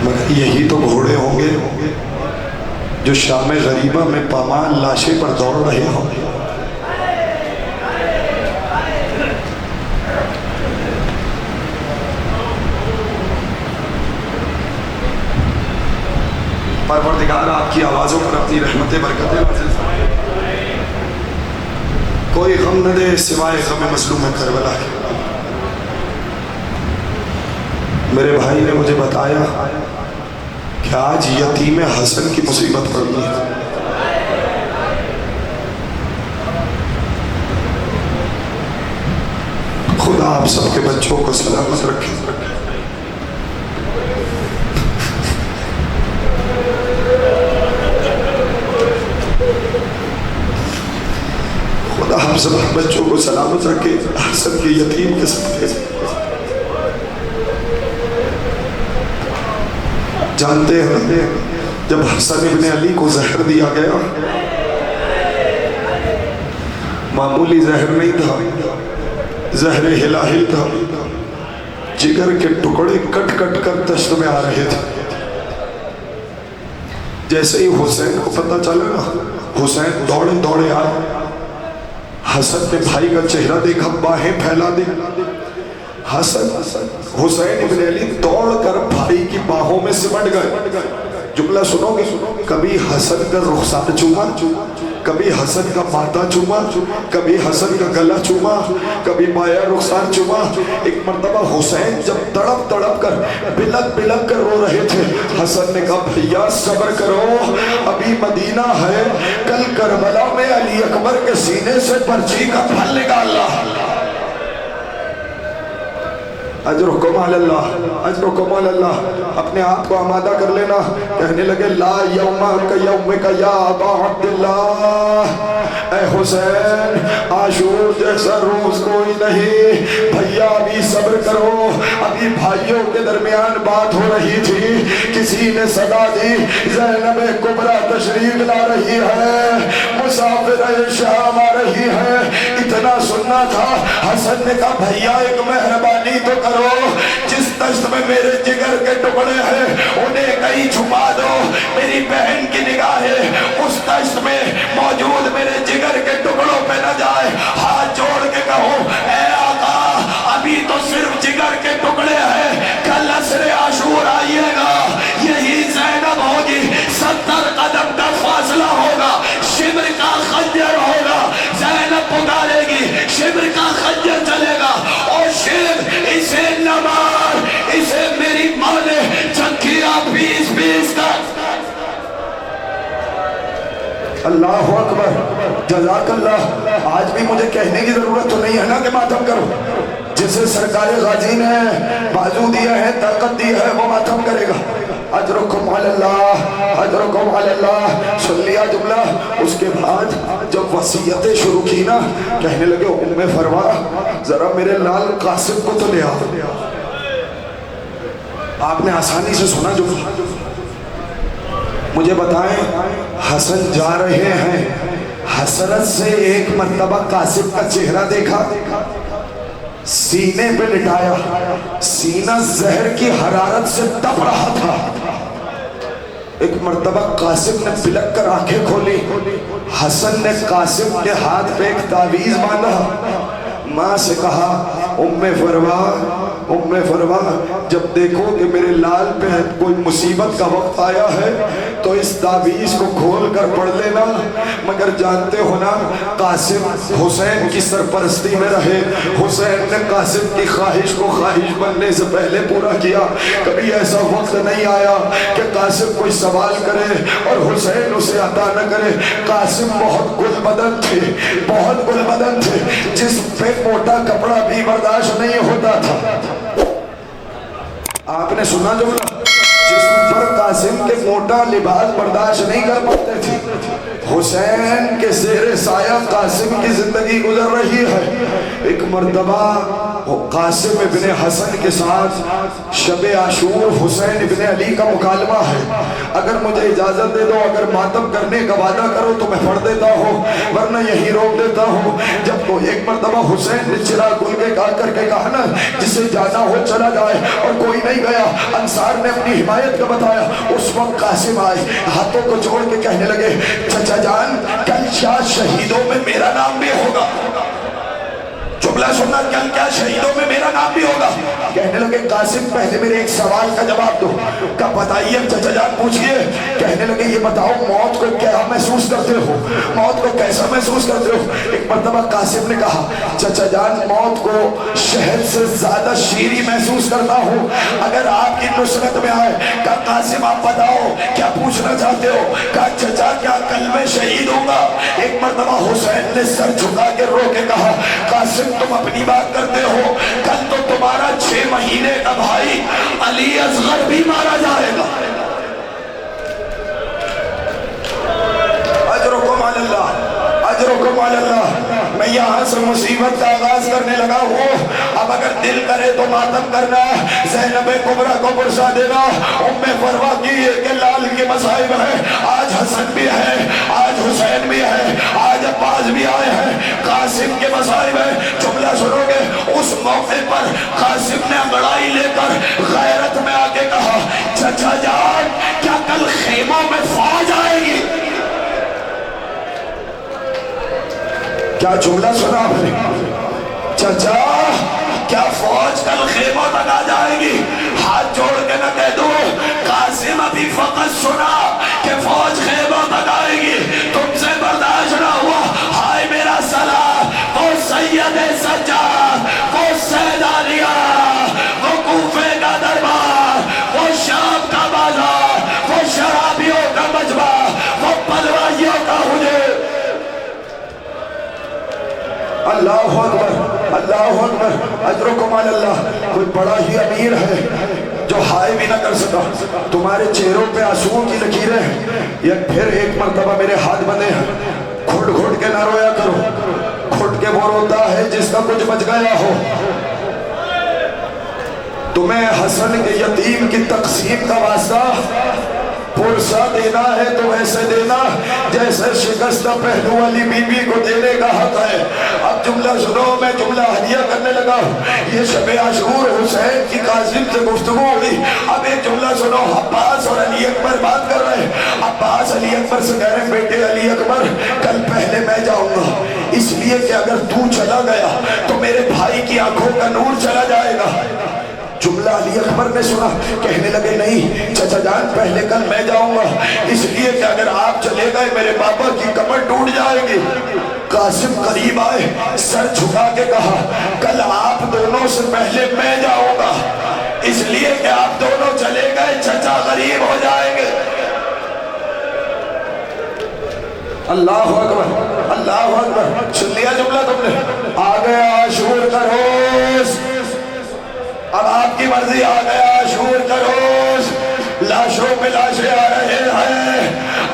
مگر یہی تو گھوڑے ہوں گے جو شام غریبہ میں پامال لاشیں پر دوڑ رہے ہوں گے۔ پروردگار آپ کی آوازوں پر اپنی رحمتیں برکتیں نازل فرمائے، کوئی غم نہ دے سوائے غم مظلوم کربلا کے۔ میرے بھائی نے مجھے بتایا کہ آج یتیم حسن کی مصیبت پڑی ہے۔ خدا آپ سب کے بچوں کو سلامت رکھے۔ خدا آپ سب کے بچوں کو سلامت رکھے حسن کے یتیم کے صدقے۔ جانتے ہیں جب حسن ابن علی کو زہر دیا گیا، معمولی زہر نہیں تھا، زہر ہلاہل تھا، جگر کے ٹکڑے کٹ کٹ کر دشت میں آ رہے تھے۔ جیسے ہی حسین کو پتہ چلا نا، حسین دوڑے دوڑے آئے، حسن نے بھائی کا چہرہ دیکھا، باہیں پھیلا دی، حسین ابن علی دوڑ کر بھائی کی باہوں میں سمٹ گئے۔ جملہ سنو گے، کبھی حسن کا رخسار چوما، کبھی حسن کا ماتھا چوما، کبھی حسن کا گلا چوما، کبھی بایاں رخسار چوما۔ ایک مرتبہ حسین جب تڑپ تڑپ کر بلک بلک کر رو رہے تھے، حسن نے کہا بھیا صبر کرو، ابھی مدینہ ہے، کل کربلا میں علی اکبر کے سینے سے پرچی کا پھل نکالنا۔ اجرکم علی اللہ، اجرکم علی اللہ۔ اپنے آپ کو آمادہ کر لینا۔ کہنے لگے لا یومک یومک یا ابا عبداللہ، اے حسین عاشور جیسا روز کوئی نہیں، بھیا ابھی صبر کرو۔ ابھی بھائیوں کے درمیان بات ہو رہی تھی، کسی نے صدا دی زینب کبریٰ تشریف لا رہی ہے، مسافر شام آ رہی ہے۔ اتنا سننا تھا، حسن نے کہا بھیا ایک مہربانی تو کرو، جس دشت میں میرے جگر کے ٹکڑے ہیں انہیں کہیں چھپا دو، میری بہن کی نگاہیں اس دشت میں موجود میرے جگر کے ٹکڑوں پہ نہ جائے۔ ہاتھ جوڑ کے کہو اے آقا ابھی تو صرف جگر کے ٹکڑے ہیں، کل عصر عاشور آئیے گا، یہی زینب ہوگی، 70 قدم کا فاصلہ ہوگا، شبر کا خنجر ہوگا، زینب پکارے گی، شبر کا خنجر چلے گا، اور شبر اسے نہ مار، اسے میری ماں نے چکیا 20 کا۔ اللہ اکبر، جزاک اللہ۔ آج بھی مجھے کہنے کی ضرورت تو نہیں ہے نا کہ ماتم کرو، جسے سرکار غازی نے بازو دیا ہے، طاقت دی ہے، وہ ماتم کرے گا۔ اجرکم علی اللہ، اجرکم علی اللہ۔ سن لیا جملہ؟ اس کے بعد جب وصیتیں شروع کی نا، کہنے لگے ام فروا ذرا میرے لال قاسم کو تو لے آؤ۔ آپ نے آسانی سے سنا جملہ؟ مجھے بتائیں، حسن جا رہے ہیں، حسرت سے ایک مرتبہ قاسم کا چہرہ دیکھا، سینے پہ لٹایا، سینہ زہر کی حرارت سے تپ رہا تھا۔ ایک مرتبہ قاسم نے بلک کر آنکھیں کھولی، حسن نے قاسم کے ہاتھ پہ ایک تعویذ باندھا، ماں سے کہا ام فروا ام فرما جب دیکھو کہ میرے لال پہ کوئی مصیبت کا وقت آیا ہے تو اس تعویذ کو کھول کر پڑھ لینا، مگر جانتے ہو نا قاسم حسین کی سرپرستی میں رہے، حسین نے قاسم کی خواہش کو خواہش بننے سے پہلے پورا کیا، کبھی ایسا وقت نہیں آیا کہ قاسم کوئی سوال کرے اور حسین اسے عطا نہ کرے۔ قاسم بہت گل بدن تھے، بہت گل بدن تھے، جس پہ موٹا کپڑا بھی برداشت نہیں ہوتا تھا۔ آپ نے سنا جملہ، جس پر قاسم کے موٹا لباس برداشت نہیں کر پاتے تھے۔ حسین کے زیر سایہ قاسم کی زندگی گزر رہی ہے۔ ایک مرتبہ قاسم ابن حسن کے ساتھ شب عاشور حسین ابن علی کا مکالمہ ہے، اگر مجھے اجازت دے دو، اگر ماتم کرنے کا وعدہ کرو تو میں پڑھ دیتا ہوں، ورنہ یہی روک دیتا ہوں۔ جب تو ایک مرتبہ حسین نے چراغ گل کے کر کے کہا نا جسے جانا ہو چلا جائے، اور کوئی نہیں گیا، انصار نے اپنی حمایت کا بتایا، اس وقت قاسم آئے، ہاتھوں کو جوڑ کے کہنے لگے چچا جان کل کیا شہیدوں میں میرا نام بھی ہوگا؟ جملہ سننا، کل کیا شہیدوں میں میرا نام بھی ہوگا؟ کہنے لگے قاسم پہلے میرے ایک سوال کا جواب دو۔ کب بتائیے چچا جان پوچھئے۔ کہنے لگے یہ بتاؤ موت کو کیا محسوس کرتے ہو، موت کو کیسا محسوس کرتے ہو؟ ایک مرتبہ قاسم نے کہا چچا جان موت کو شہد سے زیادہ شیریں محسوس کرتا ہوں، اگر آپ کی نصرت میں آئے۔ کہا قاسم آپ بتاؤ کیا پوچھنا چاہتے ہو؟ کہا چچا کیا کل میں شہید ہوں گا؟ ایک مرتبہ حسین نے سر جھکا کے رو کے کہا قاسم تم اپنی بات کرتے ہو، کل تو تمہارا 6 مہینے کا بھائی علی اصغر بھی مارا جائے گا۔ اجرکم علی اللہ، اجرکم علی اللہ۔ میں یہاں سے مصیبت کا آغاز کرنے لگا ہوں، اب اگر دل کرے تو ماتم کرنا، زینب کبریٰ کو پرسا دینا۔ ام فروا کی کہ لال کے مصائب ہیں، آج حسن بھی ہے، آج حسین بھی ہے، آج عباس بھی آئے ہیں، قاسم کے مصائب ہیں۔ جملہ سنو گے، اس موقع پر قاسم نے انگڑائی لے کر غیرت میں آگے کہا چچا جان کیا کل خیموں میں فوج آئے گی؟ کیا جملہ سنا آپ نے؟ چچا کیا فوج کل خیموں تک آ جائے گی؟ ہاتھ جوڑ کے نہ کہہ دو قاسم ابھی فقط سنا کہ فوج خیموں تک آئے گی، تم سے برداشت نہ ہوا، ہائے میرا سلام وہ سید سجاد، وہ سید عالیہ، وہ کوفے کا دربار، وہ شام کا بازار، وہ شرابیوں کا مجمع، وہ پلوائیوں کا حجر۔ اللہ اکبر، اللہ اکبر، اجرکم علی اللہ۔ کوئی بڑا ہی امیر ہے جو ہائے بھی نہ کر سکا، تمہارے چہروں پہ آنسوؤں کی لکیریں ہیں، یا پھر ایک مرتبہ میرے ہاتھ بندے ہیں، گھٹ گھٹ کے نہ رویا کرو، گھٹ کے وہ روتا ہے جس کا کچھ بچ گیا ہو۔ تمہیں حسن کے یتیم کی تقسیم کا واسطہ پرسہ دینا ہے تو ایسے دینا جیسے شکستہ پہلو والی بی بی کو دینے کا حق ہے۔ اب جملہ سنو، میں جملہ ہدیہ کرنے لگا، یہ شب عاشور حسین کی قاسم سے گفتگو ہوئی۔ اب ایک جملہ سنو، عباس اور علی اکبر بات کر رہے ہیں۔ عباس علی اکبر سے کہہ رہے ہیں بیٹے علی اکبر کل پہلے میں جاؤں گا، اس لیے کہ اگر تو چلا گیا تو میرے بھائی کی آنکھوں کا نور چلا جائے گا۔ جملہ علی اکبر نے سنا، کہنے لگے نہیں چچا جان پہلے کل میں جاؤں گا، اس لیے کہ اگر آپ چلے گئے میرے بابا کی کمر ٹوٹ جائے گی۔ قاسم قریب آئے، سر جھکا کے کہا کل آپ دونوں سے پہلے میں جاؤں گا، اس لیے کہ آپ دونوں چلے گئے چچا غریب ہو جائیں گے۔ اللہ اکبر، اللہ اکبر۔ سن لیا جملہ تم نے؟ آ گیا عاشور کا روز، اب آپ کی مرضی، آ گیا عاشور کا روز، لاشوں پہ لاشیں آ رہے ہیں،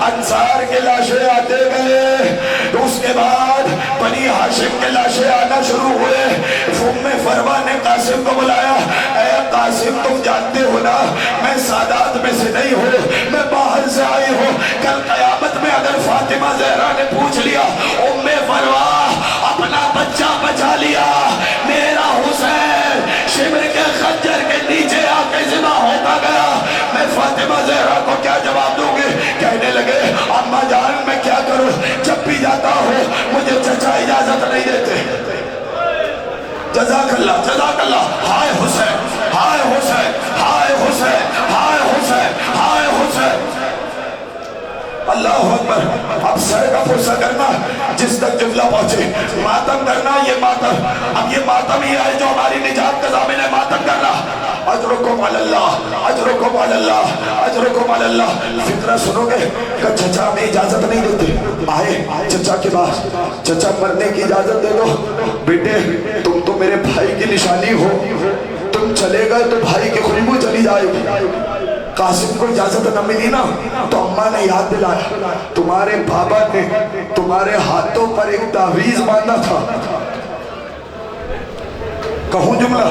انصار کے لاشیں آتے گئے، اس کے بعد بنی ہاشم کے لاشیں آنا شروع ہوئے۔ ام فروا نے قاسم کو بلایا، اے قاسم تم جانتے ہو نا میں سادات میں سے نہیں ہوں، میں باہر سے آئی ہوں، کل قیامت میں اگر فاطمہ زہرا نے پوچھ لیا ام فروا اپنا بچہ بچا لیا، میرا حسین شمر کے خنجر کے نیچے آ کے ذبح ہوتا گیا، میں فاطمہ زہرا کو کیا جواب دوں گی؟ کہنے لگے اماں جان میں کیا کروں، جب بھی جاتا ہوں مجھے چچا اجازت نہیں دیتے۔ جزاک اللہ، جزاک اللہ، ہائے حسین۔ اب سر کا فرصہ کرنا جس تک جملہ پہنچے، ماتم کرنا یہ ماتم، اب یہ ماتم ہی ہے جو ہماری نجات کا ضامن ہے، ماتم کرنا. اجرکم علی اللہ، اجرکم علی اللہ، اجرکم علی اللہ. فکرہ سنو گے کہ چچا ہمیں اجازت نہیں دیتے، آئے چچا کے پاس، چچا مرنے کی اجازت دے دو. بیٹے تم تو میرے بھائی کی نشانی ہو، تم چلے گئے تو بھائی کی خوشبو چلی جائے گی. قاسم کو اجازت نہ ملی نا تو اماں نے یاد دلایا تمہارے بابا نے تمہارے ہاتھوں پر ایک تعویذ باندھا تھا. کہوں جملہ؟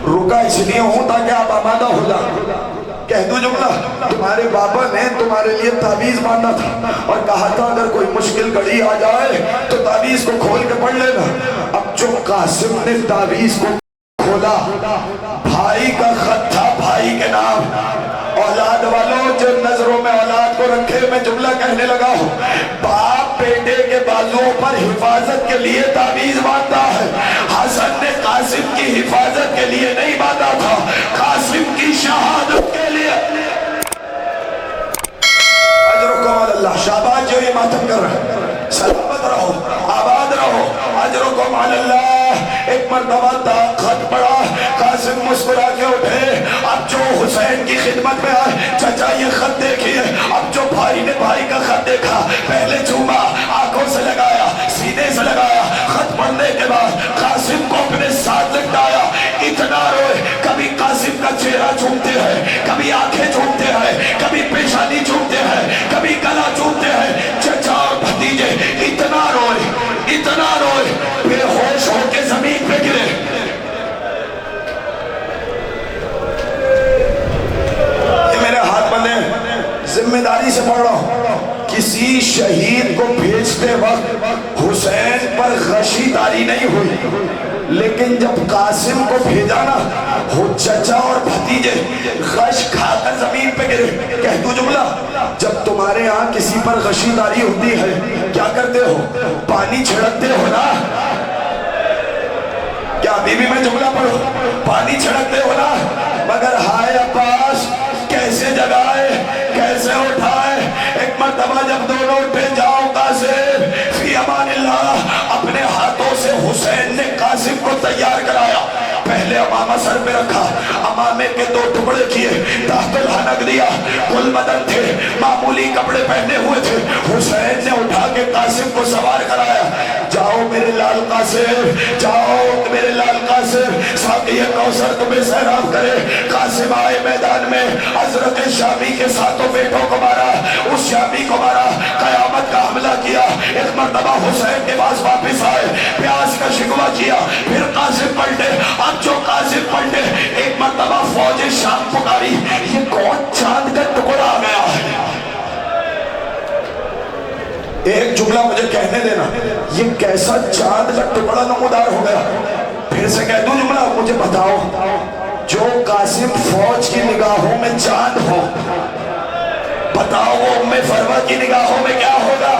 رکا اس لیے ہوں تاکہ آپ آمادہ ہو جائیں. کہہ دوں جملہ؟ تمہارے بابا نے تمہارے لیے تعویذ باندھا تھا اور کہا تھا اگر کوئی مشکل گھڑی آ جائے تو تعویذ کو کھول کے پڑھ لینا. اب جو قاسم نے تعویذ کو کھولا، بھائی کا خط تھا بھائی کے نام. اولاد والوں جو نظروں میں اولاد کو رکھے، میں جملہ کہنے لگا ہوں. باپ بیٹے کے بازوؤں پر حفاظت کے لیے تعویذ باندھتا ہے. حسن نے قاسم کی حفاظت کے لیے نہیں باندھا تھا، قاسم کی شہادت کے لیے. اجرکم علی اللہ. شاباش جو یہ ماتم کر رہے ہیں، سلامت رہو، آباد رہو. اجرکم علی اللہ. ایک مرتبہ خط پڑا، قاسم مسکرا کے اٹھے. اب جو حسین کی خدمت میں آئے، چچا یہ خط دیکھیے. اب جو بھائی نے بھائی کا خط دیکھا، پہلے چوما، آنکھوں سے لگایا، سینے سے لگایا. خط پڑھنے کے بعد قاسم کو اپنے ساتھ لٹایا. اتنا روئے، کبھی قاسم کا چہرہ چومتے ہیں، کبھی آنکھیں چومتے ہیں، کبھی پیشانی چومتے ہیں، کبھی گلا چومتے ہیں. چچا اور بھتیجے اتنا روئے، اتنا روئے، بے ہوش ہو کے زمین پہ گرے. یہ میرے ہاتھ بندے، ذمہ داری سے پڑھ رہا ہوں. کسی شہید کو بھیجتے وقت حسین پر غشی داری نہیں ہوئی، لیکن جب قاسم کو بھیجا نا، چچا اور بھتیجے غش کھا کر زمین پہ گرے. کہہ دوں جملہ؟ جب تمہارے ہاں کسی پر غشی داری ہوتی ہے کیا کرتے ہو؟ پانی چھڑکتے ہو نا. کیا ابھی بھی میں جملہ پڑھوں؟ پانی چھڑکتے ہو نا. مگر ہائے عباس کیسے جگائے، کیسے اٹھائے. ایک مرتبہ جب دونوں اٹھے، جاؤ قاسم فی امان اللہ. اپنے ہاتھوں سے حسین نے قاسم کو تیار کرایا. پہلے امامہ سر پہ رکھا، امامے کے 2 ٹکڑے کیے، تحت الحنک دیا. کل بدن تھے، معمولی کپڑے پہنے ہوئے تھے. حسین نے اٹھا کے قاسم کو سوار کرایا. جاؤ میرے لال قاسم، جاؤ میرے لال قاسم، ساقی کوثر تمہیں سیراب کرے. قاسم آئے میدان میں، حضرت شامی کے 7 بیٹوں کو مارا، اس شامی کو مارا، قیامت کا حملہ کیا. ایک مرتبہ حسین کے پاس واپس آئے، پیاس کا شکوہ کیا، پھر قاسم پلٹے. اب جو قاسم پلٹے، ایک مرتبہ فوج شام پکاری. یہ کون چاند کا ٹکڑا آ گیا ہے؟ ایک جملہ مجھے کہنے دینا، یہ کیسا چاند کا ٹکڑا نمودار ہو گیا؟ پھر سے کہہ دوں جملہ؟ مجھے بتاؤ، جو قاسم فوج کی نگاہوں میں چاند ہو، بتاؤ وہ ام فروہ کی نگاہوں میں کیا ہوگا؟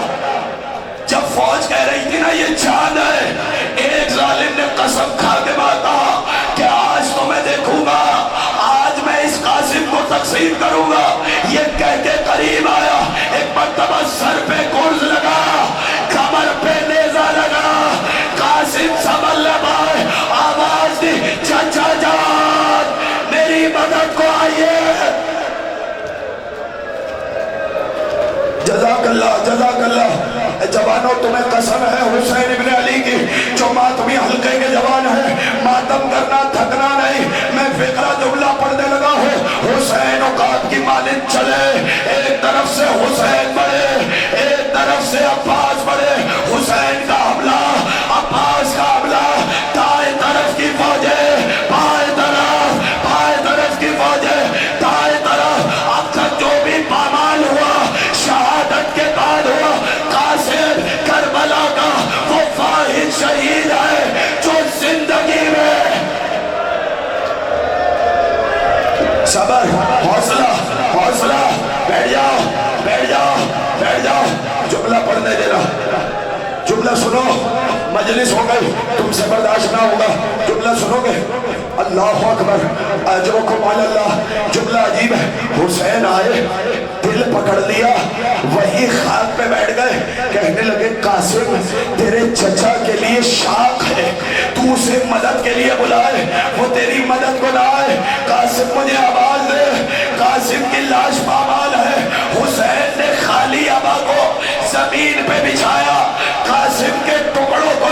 جب فوج کہہ رہی تھی نا یہ چاند ہے، ایک ظالم نے قسم کھا کے کہا کہ آج تو میں دیکھوں گا، آج میں اس قاسم کو تقسیم کروں گا. یہ کہہ کے قریب آیا، ایک مرتبہ سر پہ گرز لگا، کمر پہ نیزہ لگا. قاسم سنبھل نہ پائے، آواز دی، چچا جان میری مدد کو آئیے. جزاک اللہ، جزاک اللہ. جوانوں تمہیں قسم ہے حسین ابن علی کی، جو ماتمی حلقے کے جوان ہیں، ماتم کرنا تھکنا نہیں. میں فقرہ جملہ پڑھنے لگا ہوں. حسین عقاب کی مانند چلے، ایک طرف سے حسین بڑھے، ایک طرف سے عباس بڑھے. حسین کا حملہ، عباس کا حملہ، دائیں طرف کی فوجیں، بائیں طرف کی فوجیں، دائیں طرف. اب تک جو بھی پامال ہوا شہادت کے بعد ہوا. قاسم کربلا کا وہ واحد شہید ہے جو زندگی میں صبر، حوصلہ، حوصلہ. بیٹھ جاؤ، بیٹھ جاؤ، بیٹھ جاؤ. جملہ پڑھنے دینا، جملہ سنو. مجلس ہو گئی، تم سے برداشت نہ ہوگا. جملہ سنو گے؟ اللہ اکبر، اجرکم علی اللہ. جملہ عجیب ہے. حسین آئے، دل پکڑ لیا، وہی خاک پہ بیٹھ گئے، کہنے لگے قاسم تیرے چچا کے لیے شاق ہے، تو اسے مدد کے لیے بلائے، وہ تیری مدد کو لائے۔ قاسم مجھے آواز دے۔ قاسم کی لاش پامال ہے، حسین نے خالی ابا کو زمین پہ بچھایا، قاسم کے ٹکڑوں کو